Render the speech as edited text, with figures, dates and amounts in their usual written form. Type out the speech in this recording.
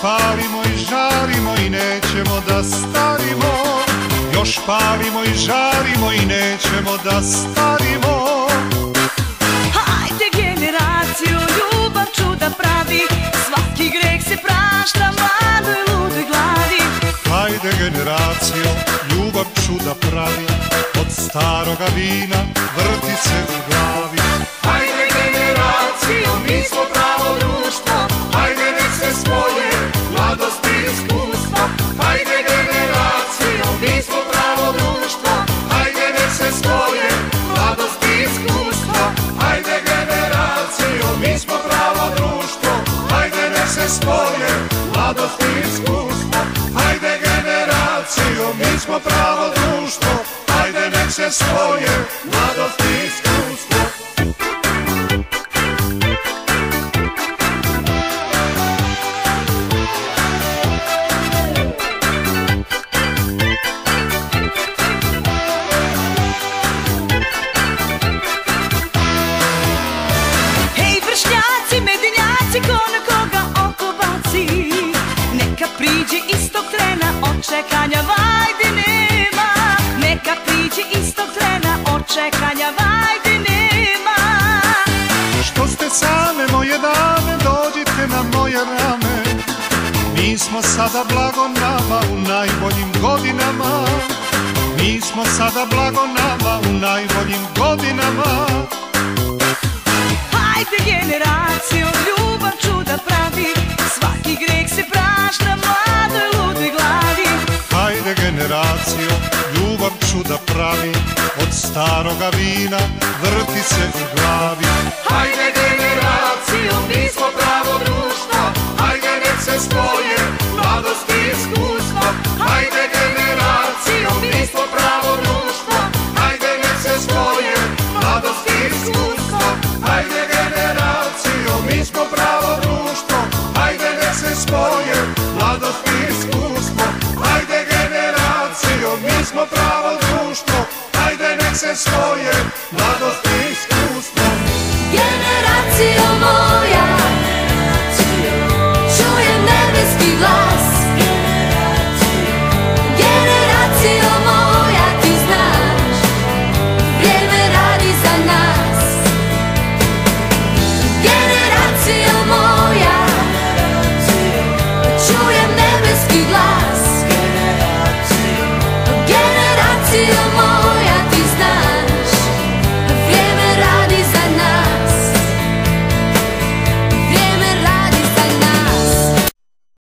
palimo i žarimo i nećemo da starimo. Još palimo i žarimo i nećemo da starimo. Hajde generacijo, ljubav čuda pravi, svaki greh se prašta mladoj ludoj glavi. Hajde generacijo, ljubav čuda pravi, od staroga vina vrti se u glavi. Hajde generacijo, mi smo pravo društvo, hajde nek se spoje mladost i iskustvo. Hajde generacijo, mi smo pravo društvo, hajde nek se spoje mladost i iskustvo. Hajde generacijo, mi smo pravo društvo, hajde nek se spoje mladost i iskustvo. Hajde generacijo, mi smo pravo društvo, hajde nek se spoje mladost i iskustvo. Čekanja vajde nema, neka priđe istog trena, od čekanja vajde nema. Što ste same moje dame, dođite na moje rame. Mi smo sada blago nama u najboljim godinama. Mi smo sada blago nama u najboljim godinama. Hajde generacijo, ljubav čuda pravi, svaki greh se prašta mladoj ludoj glavi. Hajde generacijo, ljubav čuda pravi, od staroga vina vrti